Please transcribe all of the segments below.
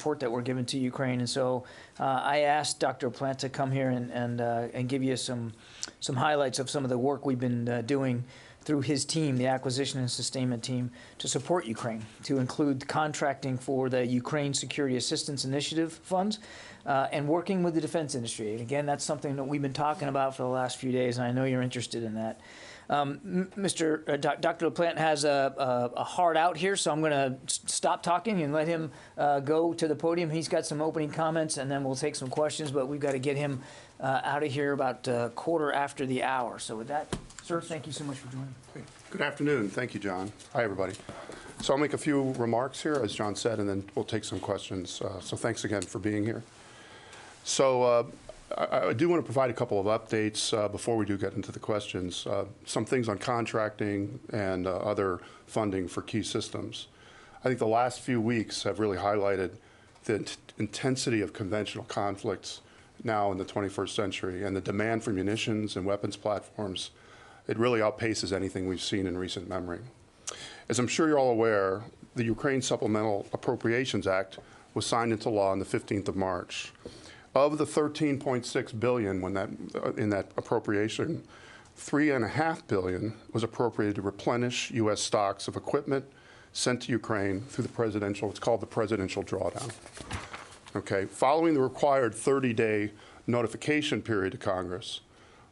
support that we're giving to Ukraine. And so I asked Dr. Plant to come here and give you some highlights of some of the work we've been doing through his team, the acquisition and sustainment team, to support Ukraine, to include contracting for the Ukraine Security Assistance Initiative funds and working with the defense industry. And again, that's something that we've been talking about for the last few days, and I know you're interested in that. Dr. LaPlante has a hard out here, so I'm going to stop talking and let him go to the podium. He's got some opening comments, and then we'll take some questions, but we've got to get him out of here about quarter after the hour. So with that, sir, thank you so much for joining. Good afternoon. Thank you, John. Hi, everybody. So I'll make a few remarks here, as John said, and then we'll take some questions. So thanks again for being here. So I do want to provide a couple of updates before we do get into the questions. Some things on contracting and other funding for key systems. I think the last few weeks have really highlighted the intensity of conventional conflicts now in the 21st century, and the demand for munitions and weapons platforms. It really outpaces anything we've seen in recent memory. As I'm sure you're all aware, the Ukraine Supplemental Appropriations Act was signed into law on the 15th of March. Of the $13.6 billion in that appropriation, $3.5 billion was appropriated to replenish U.S. stocks of equipment sent to Ukraine through the presidential, it's called the presidential drawdown. Okay, following the required 30-day notification period to Congress,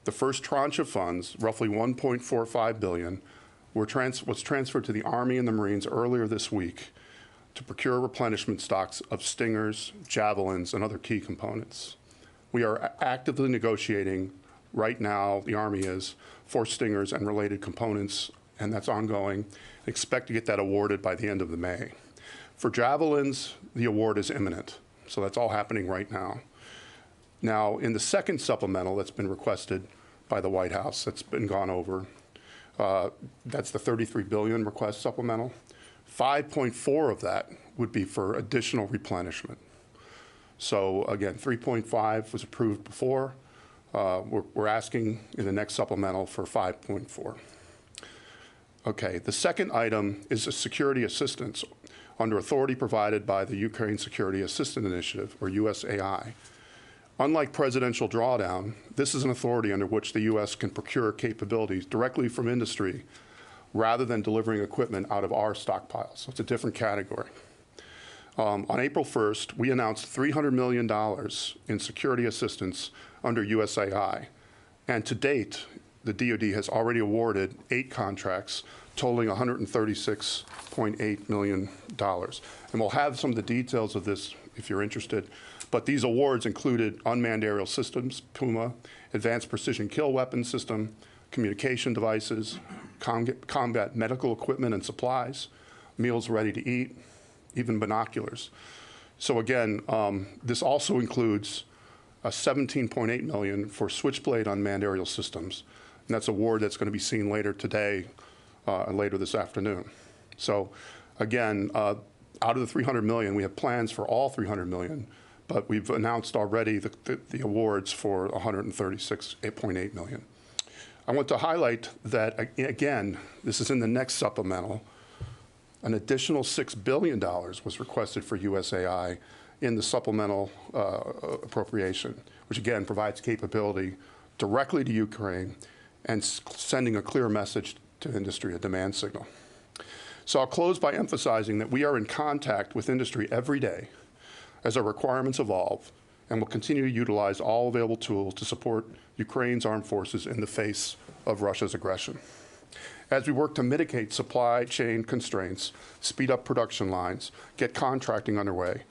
the first tranche of funds, roughly $1.45 billion, was transferred to the Army and the Marines earlier this week to procure replenishment stocks of Stingers, Javelins, and other key components. We are actively negotiating right now, the Army is, for Stingers and related components, and that's ongoing. Expect to get that awarded by the end of May. For Javelins, the award is imminent, so that's all happening right now. Now, in the second supplemental that's been requested by the White House, that's been gone over, that's the $33 billion request supplemental. 5.4 of that would be for additional replenishment. So again, 3.5 was approved before. We're asking in the next supplemental for 5.4. Okay, the second item is a security assistance under authority provided by the Ukraine Security Assistance Initiative, or USAI. Unlike presidential drawdown, this is an authority under which the U.S. can procure capabilities directly from industry rather than delivering equipment out of our stockpiles. So it's a different category. On April 1st, we announced $300 million in security assistance under USAI. And to date, the DOD has already awarded 8 contracts totaling $136.8 million. And we'll have some of the details of this if you're interested. But these awards included unmanned aerial systems, Puma, advanced precision kill weapon system, communication devices, combat medical equipment and supplies, meals ready to eat, even binoculars. So again, this also includes a $17.8 million for Switchblade unmanned aerial systems. And that's an award that's going to be seen later today and later this afternoon. So again, out of the $300 million, we have plans for all $300 million, but we've announced already the awards for $136.8 million. I want to highlight that, again, this is in the next supplemental. An additional $6 billion was requested for USAI in the supplemental appropriation, which again provides capability directly to Ukraine and sending a clear message to industry, a demand signal. So I'll close by emphasizing that we are in contact with industry every day as our requirements evolve, and will continue to utilize all available tools to support Ukraine's armed forces in the face of Russia's aggression. As we work to mitigate supply chain constraints, speed up production lines, get contracting underway,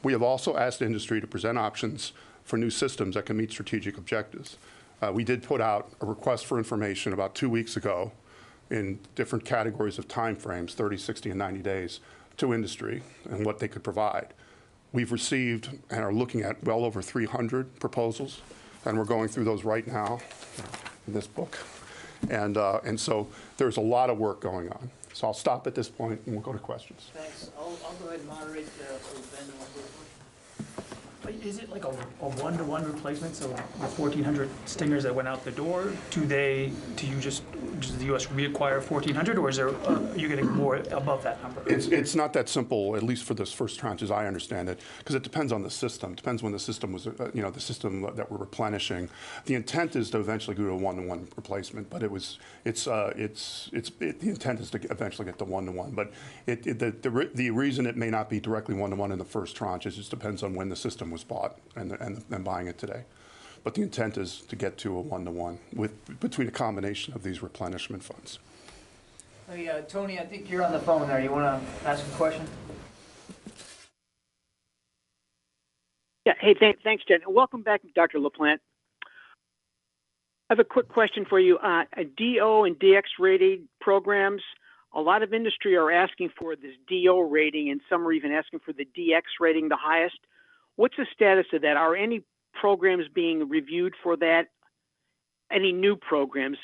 we have also asked industry to present options for new systems that can meet strategic objectives. We did put out a request for information about 2 weeks ago in different categories of time frames, 30, 60, and 90 days, to industry and what they could provide. We've received and are looking at well over 300 proposals, and we're going through those right now in this book. And so there's a lot of work going on. So I'll stop at this point and we'll go to questions. Thanks. I'll go ahead and moderate. So Ben, Is it like a one-to-one replacement? So the 1,400 Stingers that went out the door, does the U.S. reacquire 1,400, or are you getting more above that number? It's not that simple, at least for this first tranche, as I understand it, because it depends on the system. It depends when the system was, the system that we're replenishing. The intent is to eventually go to a one-to-one replacement, but the intent is to eventually get to one-to-one. But the reason it may not be directly one-to-one in the first tranche is it just depends on when the system was bought and buying it today. But the intent is to get to a one-to-one between a combination of these replenishment funds. Hey, Tony, I think you're on the phone there. You want to ask a question? Yeah. Hey, thanks, Jen. Welcome back, Dr. LaPlante. I have a quick question for you. DO and DX rating programs, a lot of industry are asking for this DO rating, and some are even asking for the DX rating, the highest. What's the status of that? Are any programs being reviewed for that? Any new programs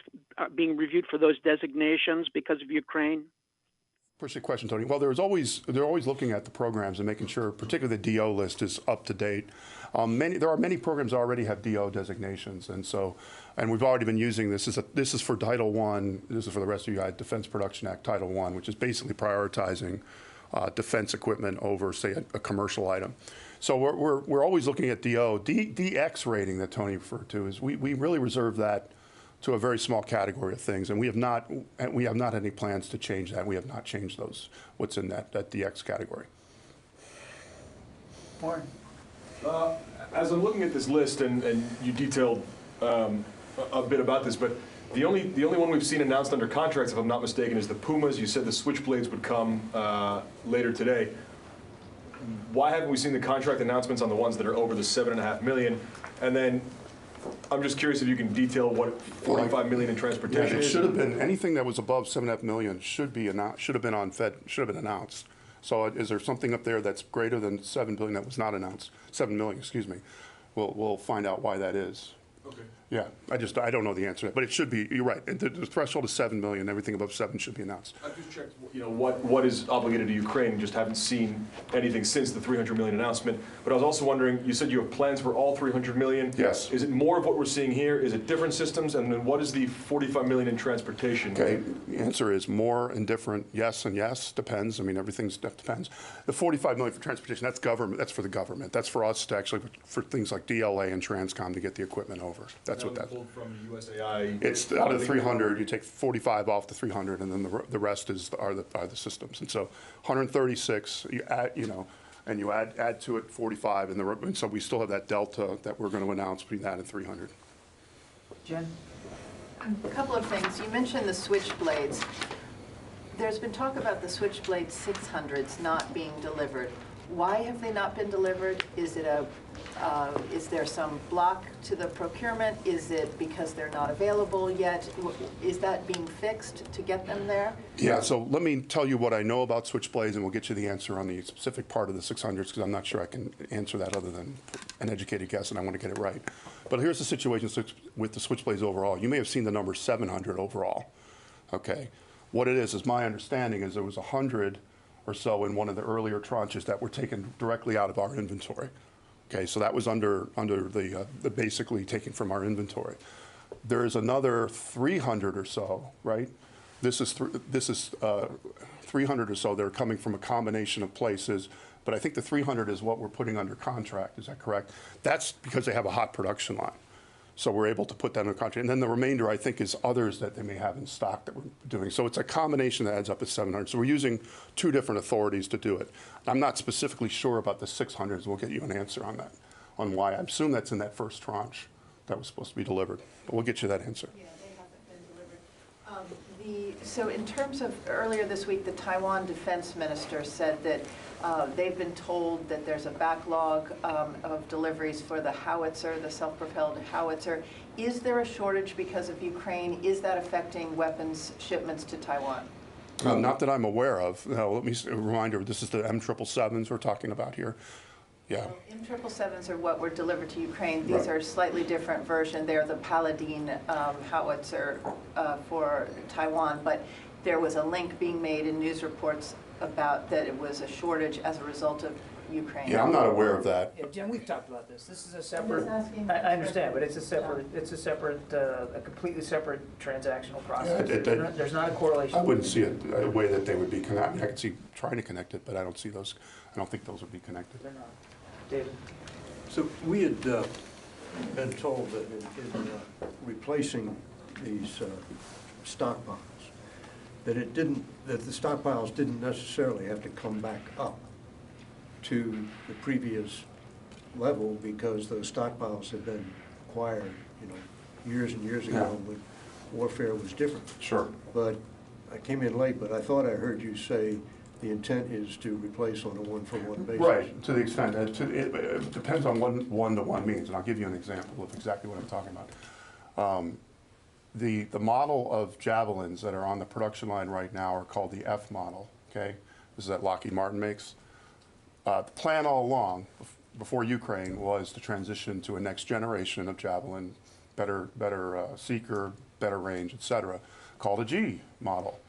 being reviewed for those designations because of Ukraine? Appreciate the question, Tony. Well, they're always looking at the programs and making sure, particularly the DO list is up to date. There are many programs that already have DO designations, and we've already been using this. This is for Title I. This is for the rest of you guys, Defense Production Act Title I, which is basically prioritizing defense equipment over, say, a commercial item. So we're always looking at DO. DX rating that Tony referred to is we really reserve that to a very small category of things, and we have not had any plans to change that. We have not changed what's in that DX category. Warren. As I'm looking at this list, and you detailed a bit about this, but the only one we've seen announced under contracts, if I'm not mistaken, is the Pumas. You said the Switchblades would come later today. Why haven't we seen the contract announcements on the ones that are over the $7.5 million? And then I'm just curious if you can detail what $45 million in transportation is. It should have been anything that was above $7.5 million should have been announced. So is there something up there that's greater than $7 billion that was not announced? $7 million, excuse me. We'll find out why that is. Okay. Yeah, I don't know the answer to that, but it should be. You're right. The threshold is $7 million. Everything above 7 should be announced. I've just checked, what is obligated to Ukraine. Just haven't seen anything since the $300 million announcement. But I was also wondering, you said you have plans for all $300 million. Yes. Is it more of what we're seeing here? Is it different systems? And then what is the $45 million in transportation? Okay. The answer is more and different. Yes and yes. Depends. I mean, that depends. The $45 million for transportation. That's government. That's for the government. That's for us to actually for things like DLA and Transcom to get the equipment over. That's what that is. From USAI. It's out of the 300, you take 45 off the 300, and then the rest are the systems. And so 136, you add, and you add to it 45, and so we still have that delta that we're going to announce between that and 300. Jen? A couple of things. You mentioned the Switchblades. There's been talk about the Switchblade 600s not being delivered. Why have they not been delivered? Is there some block to the procurement? Is it because they're not available yet? Is that being fixed to get them there? Yeah, so let me tell you what I know about Switchblades, and we'll get you the answer on the specific part of the 600s, because I'm not sure I can answer that other than an educated guess, and I want to get it right. But here's the situation with the Switchblades overall. You may have seen the number 700 overall. Okay, what it is my understanding is there was 100 or so in one of the earlier tranches that were taken directly out of our inventory. Okay, so that was under the basically taken from our inventory. There is another 300 or so, right? This is 300 or so that are coming from a combination of places, but I think the 300 is what we're putting under contract. Is that correct? That's because they have a hot production line. So we're able to put that under contract. And then the remainder, I think, is others that they may have in stock that we're doing. So it's a combination that adds up to 700. So we're using two different authorities to do it. I'm not specifically sure about the 600s. We'll get you an answer on that, on why. I assume that's in that first tranche that was supposed to be delivered. But we'll get you that answer. Yeah, they haven't been delivered. So in terms of earlier this week, the Taiwan defense minister said that they've been told that there's a backlog of deliveries for the howitzer, the self-propelled howitzer. Is there a shortage because of Ukraine? Is that affecting weapons shipments to Taiwan? Not that I'm aware of. No, let me a reminder, this is the M777s we're talking about here. Yeah. So M777s are what were delivered to Ukraine. These are a slightly different version. They're the Paladin howitzer for Taiwan, but there was a link being made in news reports about that it was a shortage as a result of Ukraine. Yeah, I'm not aware of that. Yeah, Jen, we've talked about this. This is a I'm separate, just asking. I understand, but it's a completely separate transactional process. Yeah, There's not a correlation. I wouldn't see a way that they would be connected. I could see trying to connect it, but I don't see those. I don't think those would be connected. They're not. David? So we had been told that in replacing these stockpiles, that the stockpiles didn't necessarily have to come back up to the previous level because those stockpiles had been acquired, years and years ago when warfare was different. Sure. But I came in late, but I thought I heard you say the intent is to replace on a one-for-one basis. Right, to the extent that it depends on what one-to-one means, and I'll give you an example of exactly what I'm talking about. The model of Javelins that are on the production line right now are called the F model, okay? This is that Lockheed Martin makes. The plan all along, before Ukraine, was to transition to a next generation of Javelin, better seeker, better range, et cetera, called a G model.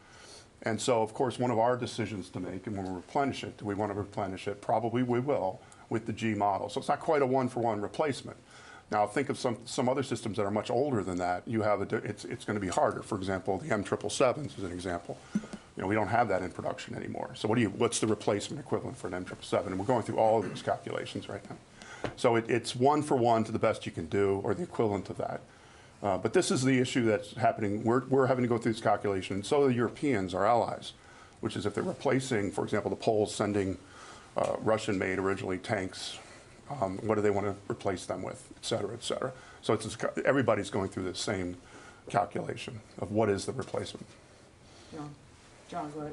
And so, of course, one of our decisions to make, and when we replenish it, do we want to replenish it? Probably we will with the G model. So it's not quite a one-for-one replacement. Now, think of some other systems that are much older than that. You have it's going to be harder. For example, the M777s is an example. We don't have that in production anymore. So what's the replacement equivalent for an M777? And we're going through all of those calculations right now. So it's one-for-one to the best you can do, or the equivalent of that. But this is the issue that's happening. We're having to go through this calculation, and so the Europeans, our allies, which is if they're replacing, for example, the Poles sending Russian-made originally tanks, what do they want to replace them with, et cetera, et cetera. So everybody's going through the same calculation of what is the replacement. John, go ahead.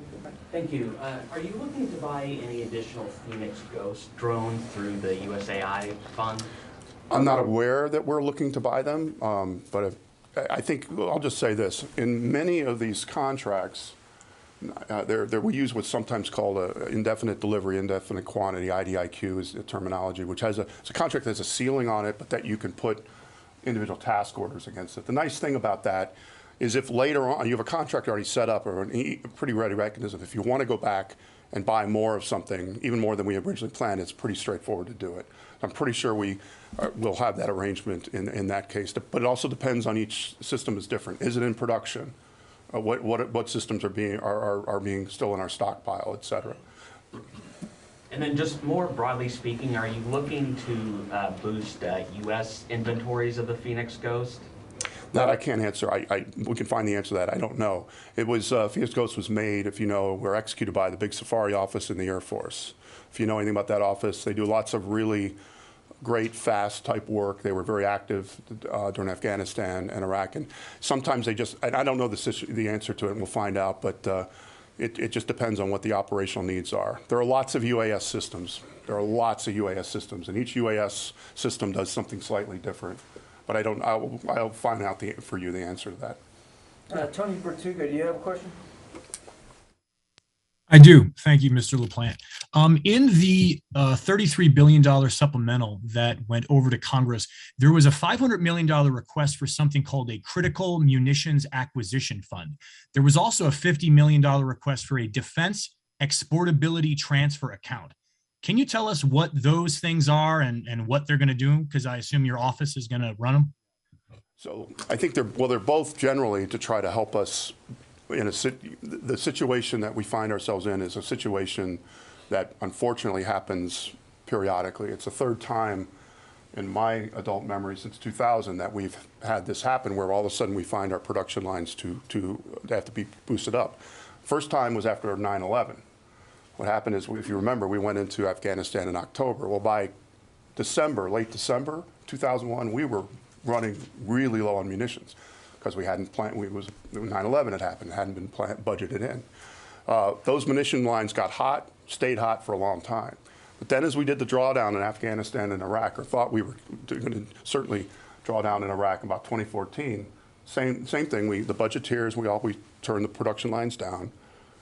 Thank you. Are you looking to buy any additional Phoenix Ghost drones through the USAI fund? I'm not aware that we're looking to buy them, but I think, I'll just say this. In many of these contracts, we use what's sometimes called an indefinite delivery, indefinite quantity, IDIQ is the terminology, which it's a contract that has a ceiling on it, but that you can put individual task orders against it. The nice thing about that is if later on you have a contract already set up or a pretty ready mechanism, if you want to go back and buy more of something, even more than we originally planned, it's pretty straightforward to do it. I'm pretty sure we'll have that arrangement in that case. But it also depends on each system is different. Is it in production? What systems are being still in our stockpile, et cetera? And then just more broadly speaking, are you looking to boost U.S. inventories of the Phoenix Ghost? That I can't answer. We can find the answer to that. I don't know. It was, Phoenix Ghost was made, if you know, were executed by the big Safari office in the Air Force. If you know anything about that office, they do lots of really great, fast type work. They were very active during Afghanistan and Iraq. And sometimes they just, and I don't know the answer to it, and we'll find out, but it just depends on what the operational needs are. There are lots of UAS systems. And each UAS system does something slightly different. But I'll find out for you the answer to that. Tony Bertuga, do you have a question? I do. Thank you, Mr. LaPlante. In the $33 billion supplemental that went over to Congress, there was a $500 million request for something called a Critical Munitions Acquisition Fund. There was also a $50 million request for a Defense Exportability Transfer Account. Can you tell us what those things are and what they're going to do? Because I assume your office is going to run them. So I think they're both generally to try to help us in the situation that we find ourselves in is a situation that unfortunately happens periodically. It's the third time in my adult memory since 2000 that we've had this happen where all of a sudden we find our production lines to have to be boosted up. First time was after 9/11. What happened is, if you remember, we went into Afghanistan in October. Well, by December, late December 2001, we were running really low on munitions because we hadn't planned. 9/11 had happened, hadn't been budgeted in. Those munition lines got hot, stayed hot for a long time. But then, as we did the drawdown in Afghanistan and Iraq, or thought we were going to certainly draw down in Iraq about 2014, same thing. The budgeteers, we turned the production lines down,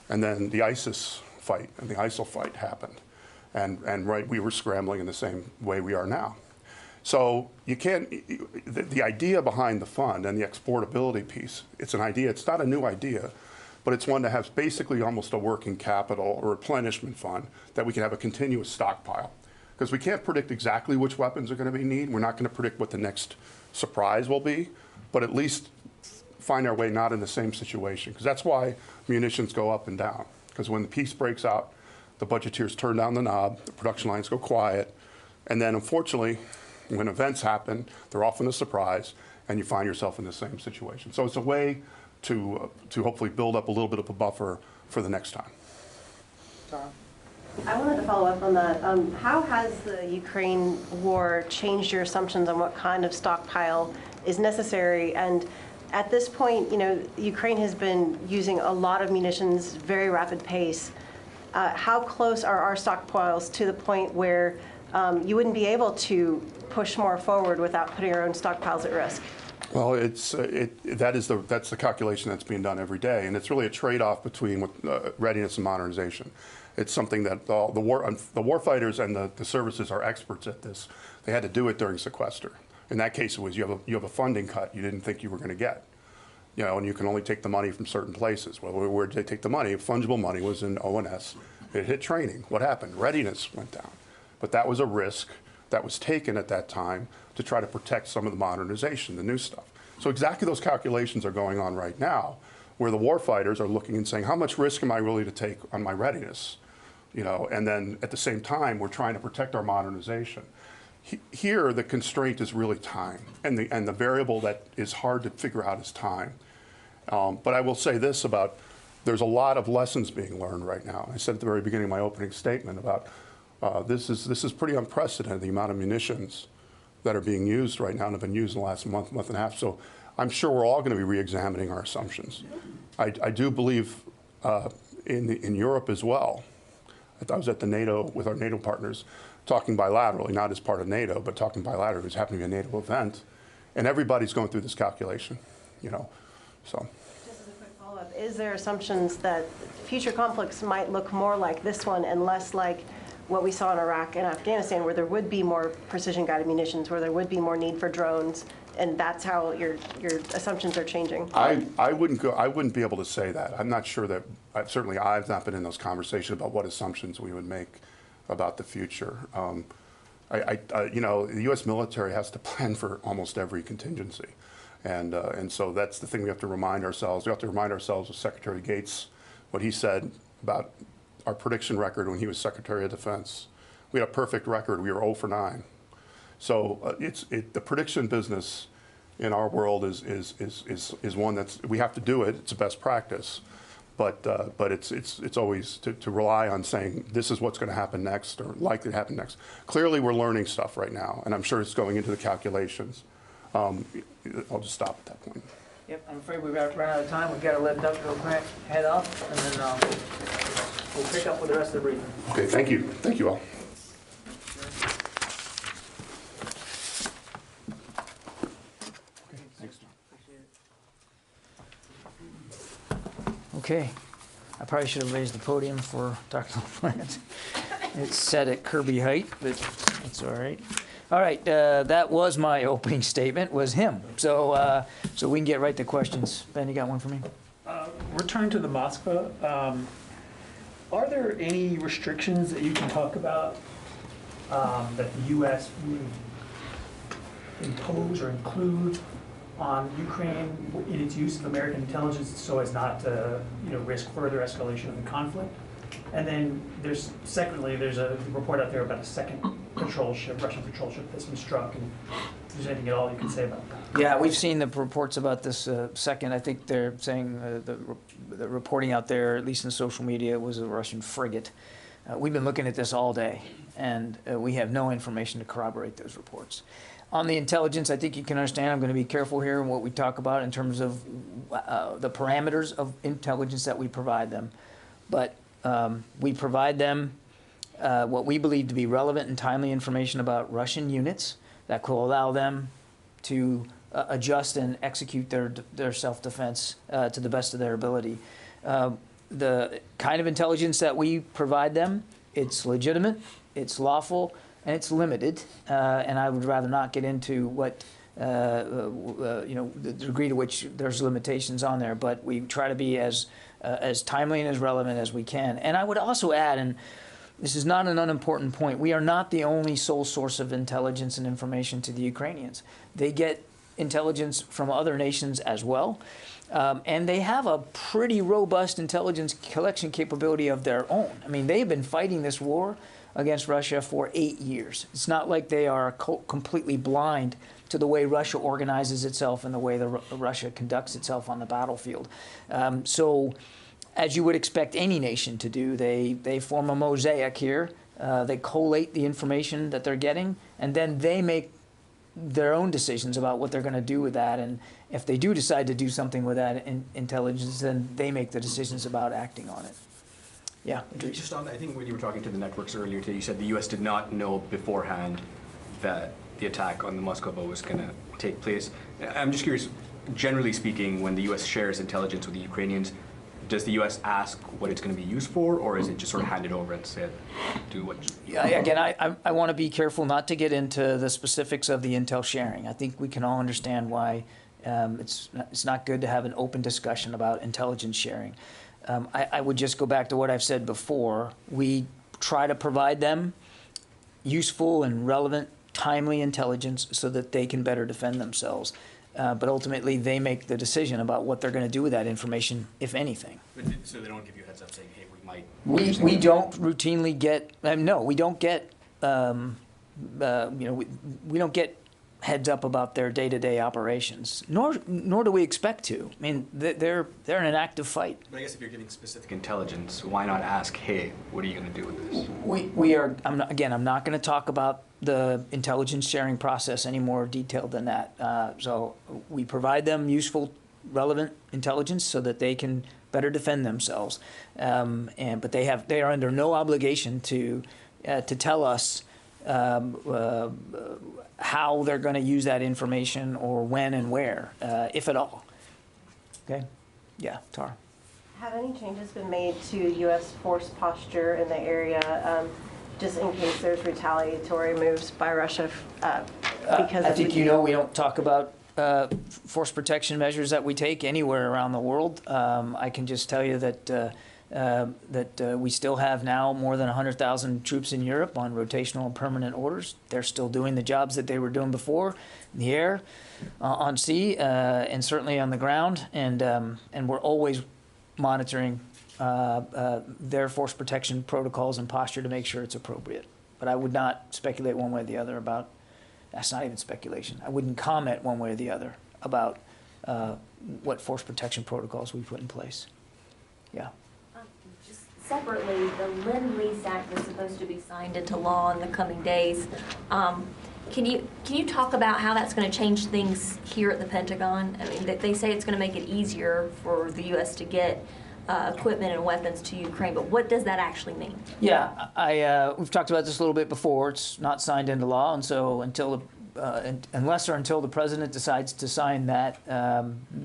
and then the ISIS fight and the ISIL fight happened, and we were scrambling in the same way we are now. So you can't. The idea behind the fund and the exportability piece, it's an idea. It's not a new idea, but it's one that has basically almost a working capital or replenishment fund that we can have a continuous stockpile. because we can't predict exactly which weapons are going to be needed. We're not going to predict what the next surprise will be, but at least find our way not in the same situation, because that's why munitions go up and down. Because when the peace breaks out, the budgeteers turn down the knob, the production lines go quiet, and then unfortunately, when events happen, they're often a surprise, and you find yourself in the same situation. So it's a way to hopefully build up a little bit of a buffer for the next time. I wanted to follow up on that. How has the Ukraine war changed your assumptions on what kind of stockpile is necessary? And at this point, Ukraine has been using a lot of munitions, very rapid pace. How close are our stockpiles to the point where you wouldn't be able to push more forward without putting our own stockpiles at risk? Well, that's the calculation that's being done every day, and it's really a trade-off between readiness and modernization. It's something that the war fighters and the services are experts at this. They had to do it during sequester. In that case, it was you have a funding cut you didn't think you were going to get, and you can only take the money from certain places. Well, where did they take the money? Fungible money was in O&S. It hit training. What happened? Readiness went down, but that was a risk that was taken at that time to try to protect some of the modernization, the new stuff. So exactly those calculations are going on right now, where the war fighters are looking and saying, how much risk am I willing to take on my readiness? And then at the same time, we're trying to protect our modernization. Here, the constraint is really time, and the variable that is hard to figure out is time. But I will say this about, there's a lot of lessons being learned right now. I said at the very beginning of my opening statement about this is pretty unprecedented, the amount of munitions that are being used right now and have been used in the last month and a half. So I'm sure we're all going to be re-examining our assumptions. I do believe in Europe as well. I was at the NATO with our NATO partners, talking bilaterally, not as part of NATO, but talking bilaterally. It was happening to be a NATO event, and everybody's going through this calculation, So. Just as a quick follow-up, is there assumptions that future conflicts might look more like this one and less like what we saw in Iraq and Afghanistan, where there would be more precision-guided munitions, where there would be more need for drones, and that's how your assumptions are changing? I wouldn't be able to say that. I'm not sure that. Certainly, I've not been in those conversations about what assumptions we would make about the future. The U.S. military has to plan for almost every contingency, and so that's the thing we have to remind ourselves. We have to remind ourselves of Secretary Gates, what he said about our prediction record when he was Secretary of Defense. We had a perfect record. We were 0 for 9. So the prediction business in our world is one that's, we have to do it. It's a best practice, but it's always to rely on saying this is what's going to happen next or likely to happen next. Clearly, we're learning stuff right now, and I'm sure it's going into the calculations. I'll just stop at that point. Yep, I'm afraid we've run out of time. We've got to let Dr. LePlante head off, and then we'll pick up with the rest of the briefing. Okay, thank you. Thank you all. Okay, I probably should have raised the podium for Dr. LePlante. It's set at Kirby height, but it's all right. All right, that was my opening statement, was him. So we can get right to questions. Ben, you got one for me? Return to the Moskva. Are there any restrictions that you can talk about that the U.S. would impose or include on Ukraine in its use of American intelligence so as not to risk further escalation of the conflict? And then there's a report out there about a second patrol ship, Russian patrol ship that's been struck. And if there's anything at all you can say about that? Yeah, we've seen the reports about this second. I think they're saying the reporting out there, at least in social media, was a Russian frigate. We've been looking at this all day, and we have no information to corroborate those reports. On the intelligence, I think you can understand I'm going to be careful here in what we talk about in terms of the parameters of intelligence that we provide them. But we provide them what we believe to be relevant and timely information about Russian units that will allow them to adjust and execute their self-defense to the best of their ability. The kind of intelligence that we provide them, it's legitimate, it's lawful, and it's limited. And I would rather not get into what the degree to which there's limitations on there. But we try to be as timely and as relevant as we can. And I would also add, and this is not an unimportant point. We are not the only sole source of intelligence and information to the Ukrainians. They get intelligence from other nations as well. And they have a pretty robust intelligence collection capability of their own. I mean, they've been fighting this war against Russia for 8 years. It's not like they are completely blind to the way Russia organizes itself and the way Russia conducts itself on the battlefield. So, as you would expect any nation to do, they form a mosaic here. They collate the information that they're getting, and then they make their own decisions about what they're going to do with that. And if they do decide to do something with that intelligence, then they make the decisions about acting on it. Yeah. Just on, I think when you were talking to the networks earlier today, you said the U.S. did not know beforehand that the attack on the Moscow was going to take place. I'm just curious, generally speaking, when the U.S. shares intelligence with the Ukrainians, does the U.S. ask what it's going to be used for, or is it just sort of handed over and said, do what you... Yeah, again, I want to be careful not to get into the specifics of the intel sharing. I think we can all understand why it's not good to have an open discussion about intelligence sharing. I would just go back to what I've said before. We try to provide them useful and relevant, timely intelligence so that they can better defend themselves. But ultimately, they make the decision about what they're going to do with that information, if anything. So they don't give you a heads up saying, hey, we might... We don't routinely get... no, we don't get... we don't get heads up about their day-to-day operations, nor do we expect to. I mean, they're in an active fight. But I guess if you're getting specific intelligence, why not ask, hey, what are you going to do with this? We are... I'm not going to talk about the intelligence sharing process any more detailed than that. So we provide them useful, relevant intelligence so that they can better defend themselves. But they are under no obligation to tell us how they're going to use that information or when and where, if at all. Okay? Yeah, Tara. Have any changes been made to U.S. force posture in the area, just in case there's retaliatory moves by Russia because I think we don't talk about force protection measures that we take anywhere around the world. I can just tell you that we still have now more than 100,000 troops in Europe on rotational and permanent orders. They're still doing the jobs that they were doing before, in the air, on sea, and certainly on the ground. And we're always monitoring their force protection protocols and posture to make sure it's appropriate. But I would not speculate one way or the other about, that's not even speculation. I wouldn't comment one way or the other about what force protection protocols we put in place. Yeah. Just separately, the Lend-Lease Act is supposed to be signed into law in the coming days. Can you talk about how that's going to change things here at the Pentagon? I mean, they say it's going to make it easier for the U.S. to get equipment and weapons to Ukraine, but what does that actually mean? Yeah, we've talked about this a little bit before. It's not signed into law, and so unless or until the president decides to sign that,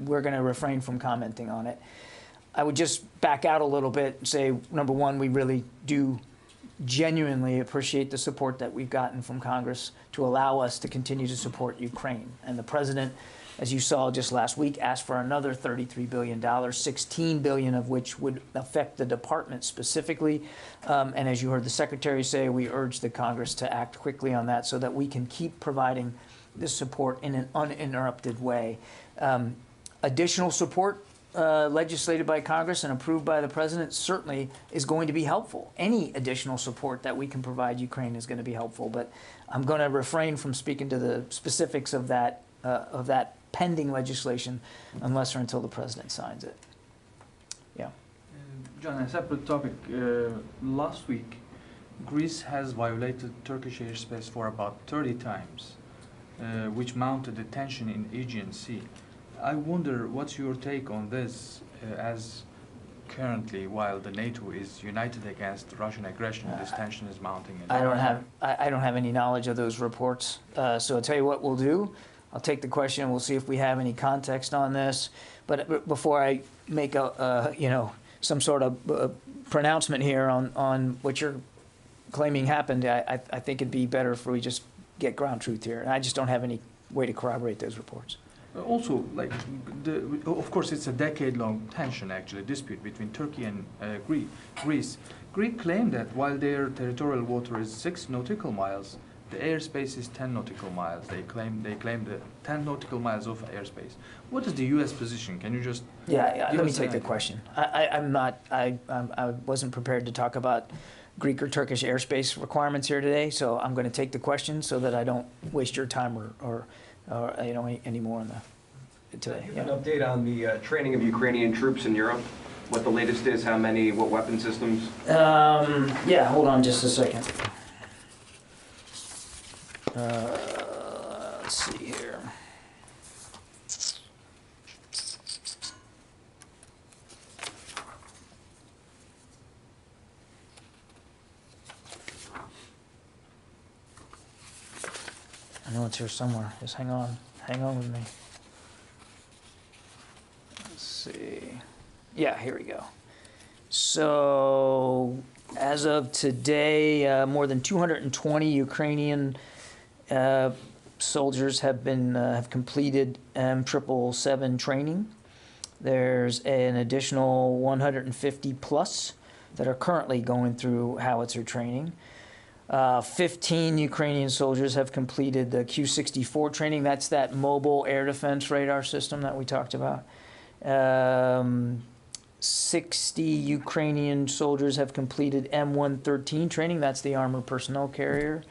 we're going to refrain from commenting on it. I would just back out a little bit and say, number one, we really do genuinely appreciate the support that we've gotten from Congress to allow us to continue to support Ukraine. And the president, as you saw just last week, asked for another $33 billion, $16 billion of which would affect the department specifically. And as you heard the secretary say, we urge the Congress to act quickly on that so that we can keep providing this support in an uninterrupted way. Additional support legislated by Congress and approved by the president certainly is going to be helpful. Any additional support that we can provide Ukraine is going to be helpful. But I'm going to refrain from speaking to the specifics of that pending legislation unless or until the president signs it. Yeah. John, a separate topic. Last week, Greece has violated Turkish airspace for about 30 times, which mounted the tension in Aegean Sea. I wonder what's your take on this, as currently, while the NATO is united against Russian aggression, this tension is mounting. I don't have any knowledge of those reports. So I'll tell you what we'll do. I'll take the question. We'll see if we have any context on this. But before I make some sort of pronouncement here on what you're claiming happened, I think it'd be better if we just get ground truth here. And I just don't have any way to corroborate those reports. Also, like, of course, it's a decade-long tension, actually, dispute between Turkey and Greece. Greece claimed that while their territorial water is 6 nautical miles, the airspace is 10 nautical miles. They claim the 10 nautical miles of airspace. What is the U.S. position? Can you just Let me take the question. I wasn't prepared to talk about Greek or Turkish airspace requirements here today, so I'm going to take the question so that I don't waste your time or any more on today. An update on the training of Ukrainian troops in Europe. What the latest is? How many? What weapon systems? Yeah, hold on just a second. Let's see here. I know it's here somewhere. Just hang on with me. Let's see. Yeah, here we go. So, as of today, more than 220 Ukrainian soldiers have completed M777 training. There's an additional 150 plus that are currently going through howitzer training. 15 Ukrainian soldiers have completed the Q-64 training. That's that mobile air defense radar system that we talked about. 60 Ukrainian soldiers have completed M113 training. That's the armored personnel carrier.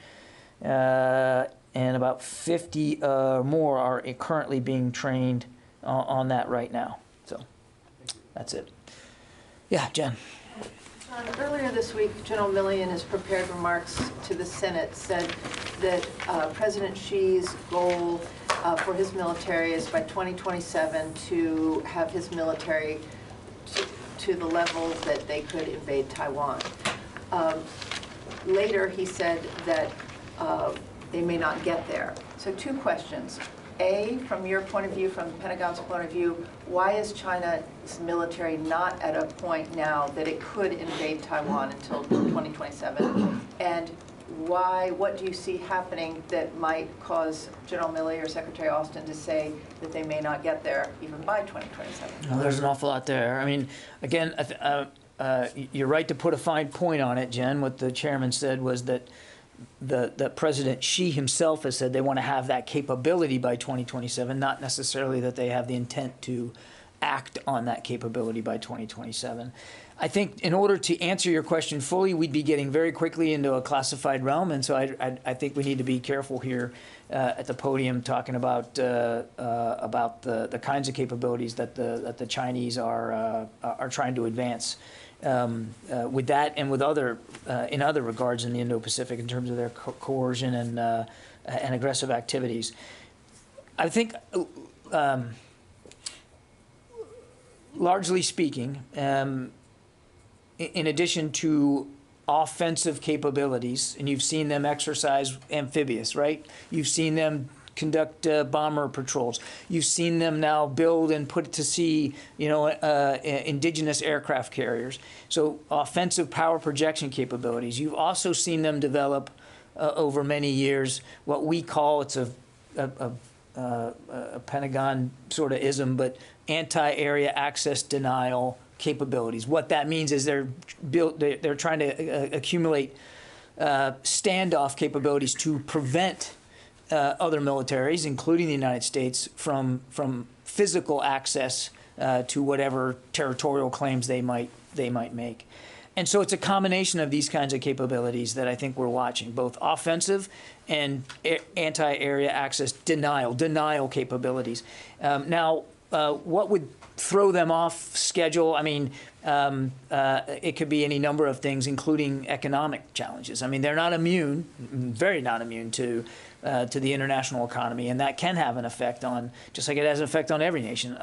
And about 50 more are currently being trained on that right now. So that's it. Yeah, Jen. Earlier this week, General Milley in his prepared remarks to the Senate said that President Xi's goal for his military is by 2027 to have his military to the level that they could invade Taiwan. Later, he said that they may not get there. So 2 questions. A, from your point of view, from the Pentagon's point of view, why is China's military not at a point now that it could invade Taiwan until 2027? And what do you see happening that might cause General Milley or Secretary Austin to say that they may not get there even by 2027? Well, there's an awful lot there. I mean, again, you're right to put a fine point on it, Jen. What the chairman said was that the President Xi himself has said they want to have that capability by 2027, not necessarily that they have the intent to act on that capability by 2027. I think in order to answer your question fully, we'd be getting very quickly into a classified realm, and so I think we need to be careful here at the podium talking about the kinds of capabilities that the Chinese are trying to advance. With that and with in other regards in the Indo-Pacific in terms of their coercion and aggressive activities. I think, largely speaking, in addition to offensive capabilities, and you've seen them exercise amphibious, right? You've seen them conduct bomber patrols. You've seen them now build and put to sea, indigenous aircraft carriers. So offensive power projection capabilities. You've also seen them develop over many years what we call, it's a Pentagon sort of ism, but anti-area access denial capabilities. What that means is they're trying to accumulate standoff capabilities to prevent other militaries, including the United States, from physical access to whatever territorial claims they might make. And so it's a combination of these kinds of capabilities that I think we're watching, both offensive and anti-area access denial capabilities. Now, what would throw them off schedule? I mean, it could be any number of things, including economic challenges. I mean, they're not immune, very not immune to the international economy, and that can have an effect on, just like it has an effect on every nation,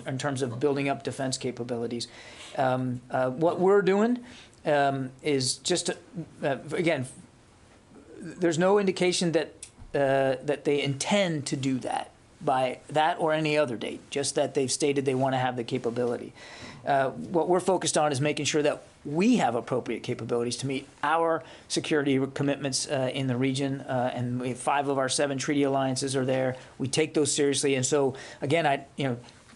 in terms of building up defense capabilities. What we're doing is just, again, there's no indication that they intend to do that by that or any other date, just that they've stated they want to have the capability. What we're focused on is making sure that we have appropriate capabilities to meet our security commitments in the region, and 5 of our 7 treaty alliances are there. We take those seriously, and so again, I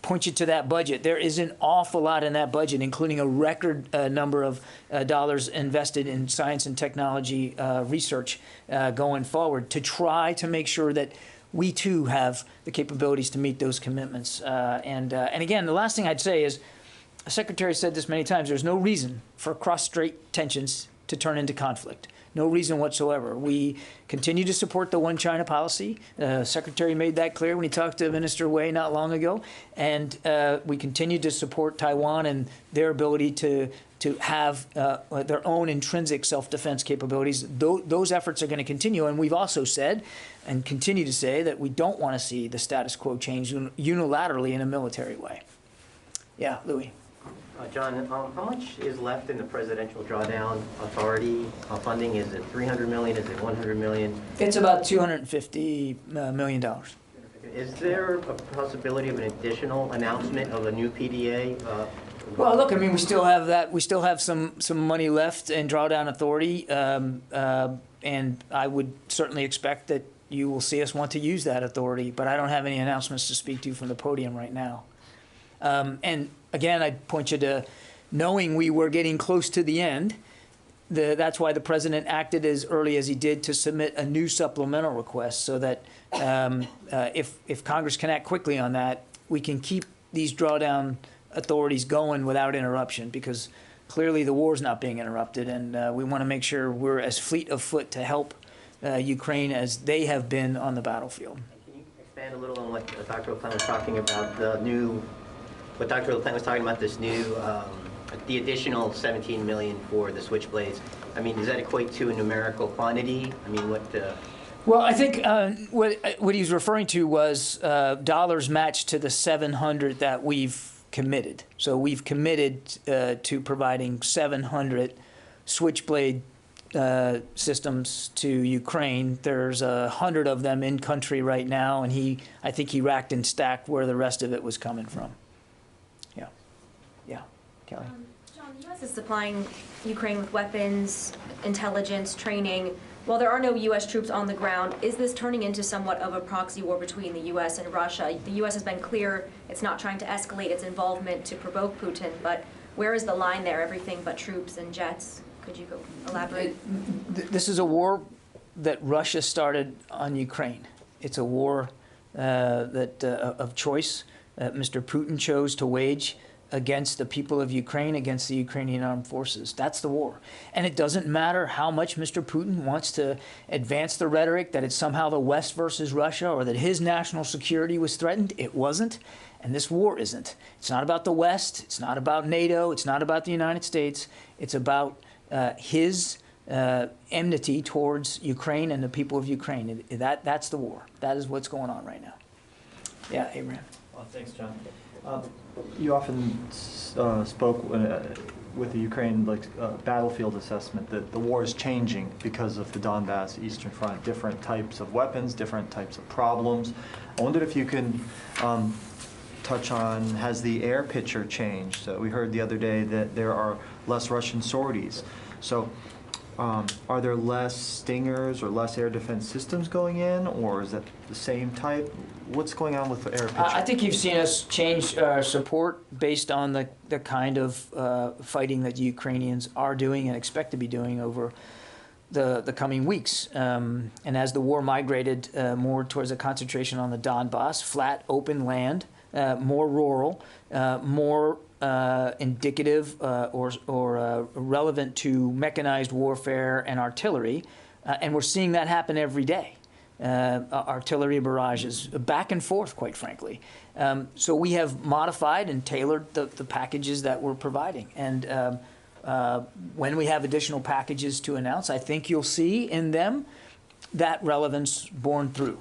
point you to that budget. There is an awful lot in that budget, including a record number of dollars invested in science and technology research going forward to try to make sure that we too have the capabilities to meet those commitments. And again, the last thing I'd say is, the Secretary said this many times, there's no reason for cross-strait tensions to turn into conflict. No reason whatsoever. We continue to support the one China policy. The Secretary made that clear when he talked to Minister Wei not long ago. And we continue to support Taiwan and their ability to have their own intrinsic self-defense capabilities. Those efforts are going to continue. And we've also said, and continue to say, that we don't want to see the status quo change unilaterally in a military way. Yeah, Louis. John, how much is left in the presidential drawdown authority funding? Is it $300 million? Is it $100 million? It's about $250 million. Is there a possibility of an additional announcement of a new PDA? Well, look, I mean, we still have that. We still have some money left in drawdown authority, and I would certainly expect that you will see us want to use that authority. But I don't have any announcements to speak to from the podium right now. And again, I'd point you to knowing we were getting close to the end. That's why the president acted as early as he did to submit a new supplemental request, so that if Congress can act quickly on that, we can keep these drawdown authorities going without interruption, because clearly the war's not being interrupted, and we want to make sure we're as fleet of foot to help Ukraine as they have been on the battlefield. Can you expand a little on what Dr. LaPlante was talking about, what Dr. LaPlante was talking about, this new, the additional $17 million for the switchblades? I mean, does that equate to a numerical quantity? I mean, what the... Well, I think what he was referring to was dollars matched to the 700 that we've committed. So we've committed to providing 700 switchblade systems to Ukraine. There's 100 of them in country right now, and I think he racked and stacked where the rest of it was coming from. Yeah, Kelly. John, the U.S. is supplying Ukraine with weapons, intelligence, training. While there are no U.S. troops on the ground, is this turning into somewhat of a proxy war between the U.S. and Russia? The U.S. has been clear it's not trying to escalate its involvement to provoke Putin, but where is the line there? Everything but troops and jets. Could you go elaborate? This is a war that Russia started on Ukraine. It's a war of choice that Mr. Putin chose to wage against the people of Ukraine, against the Ukrainian armed forces. That's the war. And it doesn't matter how much Mr. Putin wants to advance the rhetoric that it's somehow the West versus Russia, or that his national security was threatened. It wasn't, and this war isn't. It's not about the West. It's not about NATO. It's not about the United States. It's about his enmity towards Ukraine and the people of Ukraine. That's the war. That is what's going on right now. Yeah, Abraham. Well, thanks, John. You often spoke with the Ukraine battlefield assessment that the war is changing because of the Donbass Eastern Front, different types of weapons, different types of problems. I wondered if you can touch on, has the air picture changed? We heard the other day that there are less Russian sorties. So are there less Stingers or less air defense systems going in, or is that the same type? What's going on with the air picture? I think you've seen us change our support based on the kind of fighting that the Ukrainians are doing and expect to be doing over the coming weeks. And as the war migrated more towards a concentration on the Donbass, flat, open land, more rural, more indicative or relevant to mechanized warfare and artillery, and we're seeing that happen every day. Artillery barrages, back and forth, quite frankly. So we have modified and tailored the packages that we're providing. And when we have additional packages to announce, I think you'll see in them that relevance borne through.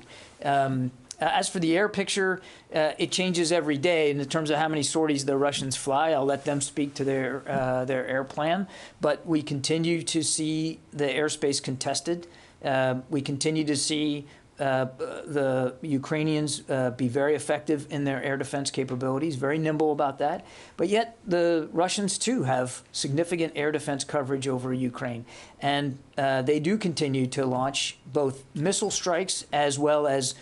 As for the air picture, it changes every day in terms of how many sorties the Russians fly. I'll let them speak to their air plan. But we continue to see the airspace contested. We continue to see the Ukrainians be very effective in their air defense capabilities, very nimble about that. But yet the Russians, too, have significant air defense coverage over Ukraine. And they do continue to launch both missile strikes as well as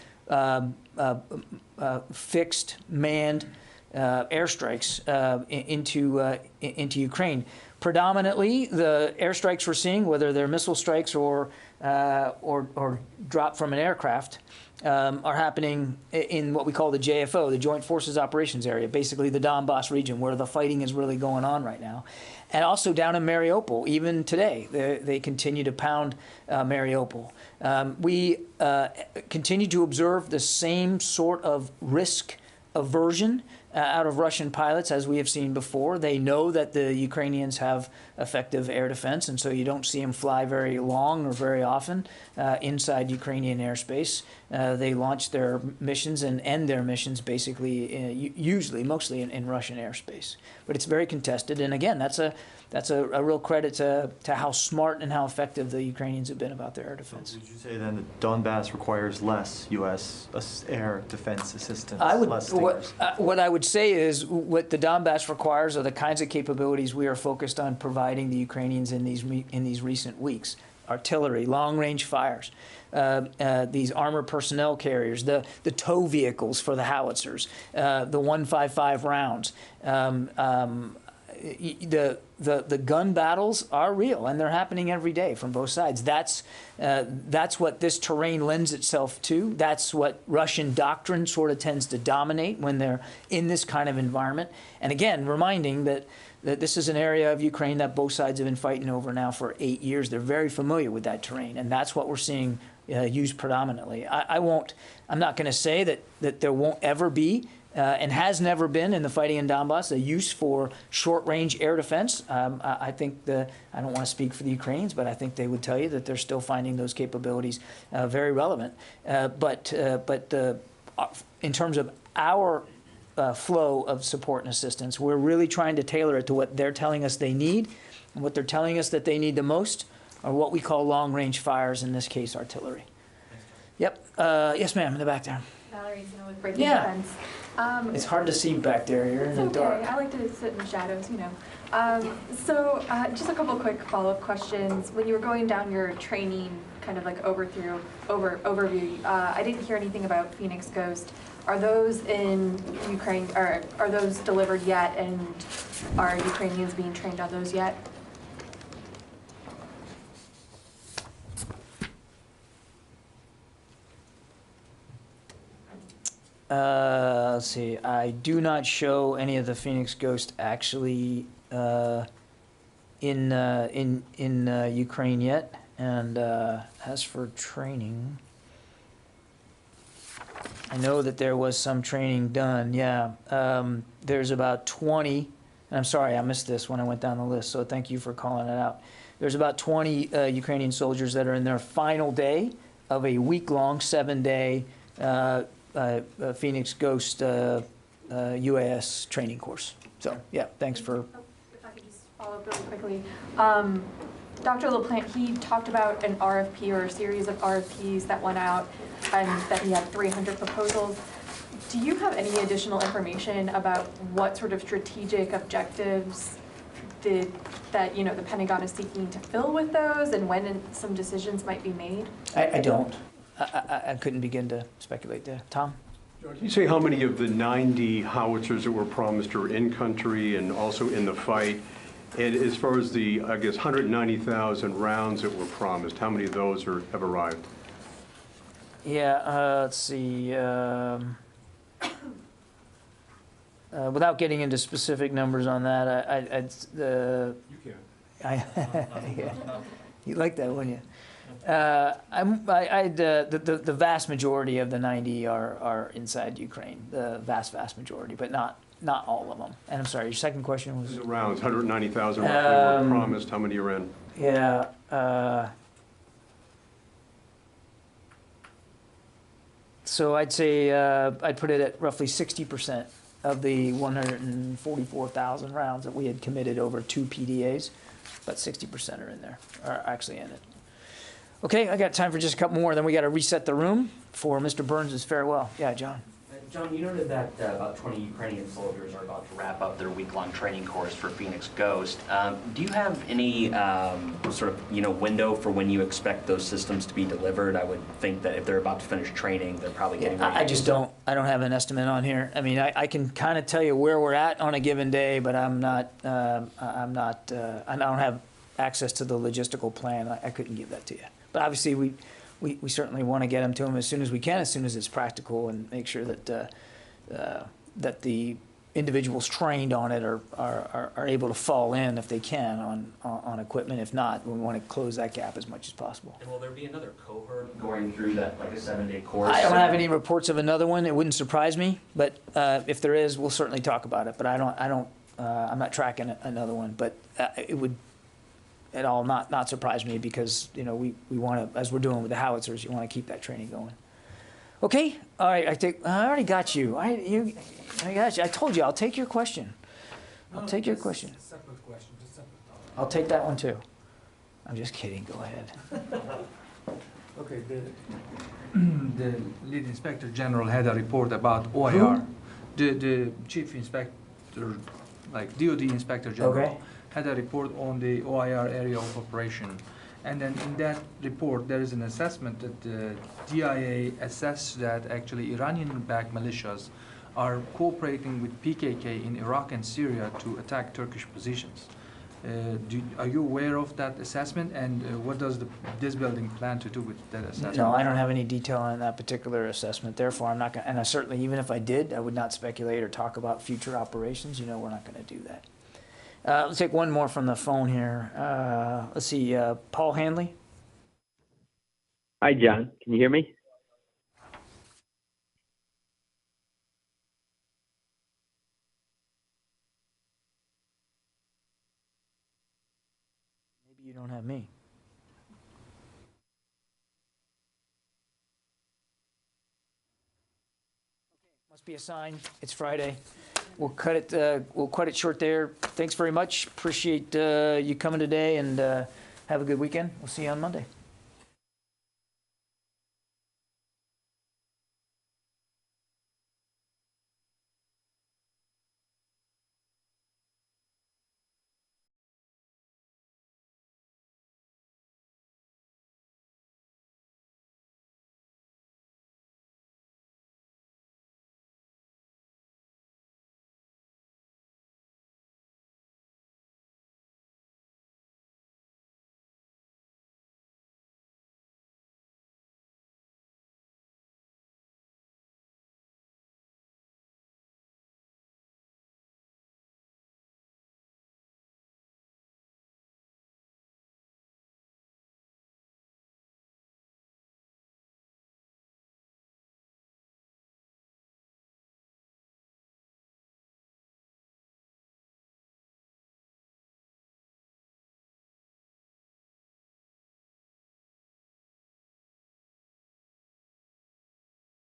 fixed manned airstrikes into Ukraine. Predominantly, the airstrikes we're seeing, whether they're missile strikes or drop from an aircraft, are happening in what we call the JFO, the Joint Forces Operations Area, basically the Donbass region, where the fighting is really going on right now. And also down in Mariupol, even today, they continue to pound Mariupol. We continue to observe the same sort of risk aversion out of Russian pilots as we have seen before. They know that the Ukrainians have effective air defense, and so you don't see them fly very long or very often inside Ukrainian airspace. They launch their missions and end their missions basically, mostly in Russian airspace. But it's very contested, and again, that's a real credit to how smart and how effective the Ukrainians have been about their air defense. So would you say then that Donbass requires less U.S. air defense assistance, less stingers? What I would say is what the Donbass requires are the kinds of capabilities we are focused on providing the Ukrainians in these recent weeks. Artillery, long-range fires, these armored personnel carriers, the tow vehicles for the howitzers, the 155 rounds. The gun battles are real, and they're happening every day from both sides. That's what this terrain lends itself to. That's what Russian doctrine sort of tends to dominate when they're in this kind of environment. And again, reminding that this is an area of Ukraine that both sides have been fighting over now for 8 years. They're very familiar with that terrain, and that's what we're seeing used predominantly. I'm not going to say that there won't ever be and has never been in the fighting in Donbass a use for short-range air defense. I think I don't want to speak for the Ukrainians, but I think they would tell you that they're still finding those capabilities very relevant. But in terms of our flow of support and assistance, we're really trying to tailor it to what they're telling us they need, and what they're telling us that they need the most are what we call long-range fires, in this case, artillery. Yep. Yes, ma'am, in the back there. Valerie, with Breaking Yeah. Defense. It's hard to see back there. You're in the dark. I like to sit in the shadows, you know. Just a couple quick follow-up questions. When you were going down your training kind of like overview, I didn't hear anything about Phoenix Ghost. Are those in Ukraine, or are those delivered yet, and are Ukrainians being trained on those yet? Let's see. I do not show any of the Phoenix Ghost actually in Ukraine yet. And as for training, I know that there was some training done. Yeah, there's about 20. And I'm sorry, I missed this when I went down the list. So thank you for calling it out. There's about 20 Ukrainian soldiers that are in their final day of a week-long, 7-day Phoenix Ghost UAS training course. So, yeah, thanks for... If I could just follow up really quickly. Dr. LaPlante, he talked about an RFP or a series of RFPs that went out and that he had 300 proposals. Do you have any additional information about what sort of strategic objectives that the Pentagon is seeking to fill with those, and when some decisions might be made? I don't. I couldn't begin to speculate there. Tom? Can you say how many of the 90 howitzers that were promised are in country and also in the fight? And as far as the, I guess, 190,000 rounds that were promised, how many of those have arrived? Yeah, let's see. Without getting into specific numbers on that, you can. Yeah. You like that, wouldn't you? The vast majority of the 90 are inside Ukraine. The vast majority, but not all of them. And I'm sorry, your second question was? Rounds, 190,000 were promised. How many are in? Yeah. So I'd say I'd put it at roughly 60% of the 144,000 rounds that we had committed over 2 PDAs. About 60% are actually in it. Okay, I got time for just a couple more, then we got to reset the room for Mr. Burns' farewell. Yeah, John. John, you noted that about 20 Ukrainian soldiers are about to wrap up their week-long training course for Phoenix Ghost. Do you have any sort of window for when you expect those systems to be delivered? I would think that if they're about to finish training, they're probably getting ready. I just don't. I don't have an estimate on here. I mean, I can kind of tell you where we're at on a given day, but I'm not. I don't have access to the logistical plan. I couldn't give that to you. But obviously, we certainly want to get them to them as soon as we can, as soon as it's practical, and make sure that that the individuals trained on it are able to fall in if they can on equipment. If not, we want to close that gap as much as possible. And will there be another cohort going through that, like a 7-day course? I don't have any reports of another one. It wouldn't surprise me, but if there is, we'll certainly talk about it. But I'm not tracking another one, but it would at all not surprise me, because we want to, as we're doing with the howitzers, you want to keep that training going. Okay, all right. I already got you. I got you. I told you I'll take your question. I'll take your question. Separate question, just separate topic. I'll take that one too. I'm just kidding. Go ahead. Okay, the lead inspector general had a report about OIR. The chief inspector, like DOD inspector general, Okay. had a report on the OIR area of operation. And then in that report, there is an assessment that the DIA assessed that actually Iranian-backed militias are cooperating with PKK in Iraq and Syria to attack Turkish positions. Are you aware of that assessment, and what does this building plan to do with that assessment? No, I don't have any detail on that particular assessment. Therefore, I'm not going to, and I certainly, even if I did, I would not speculate or talk about future operations. We're not going to do that. Let's take one more from the phone here. Let's see, Paul Hanley. Hi, John. Can you hear me? Maybe you don't have me. Must be a sign. It's Friday. We'll cut it short there. Thanks very much. Appreciate you coming today, and have a good weekend. We'll see you on Monday.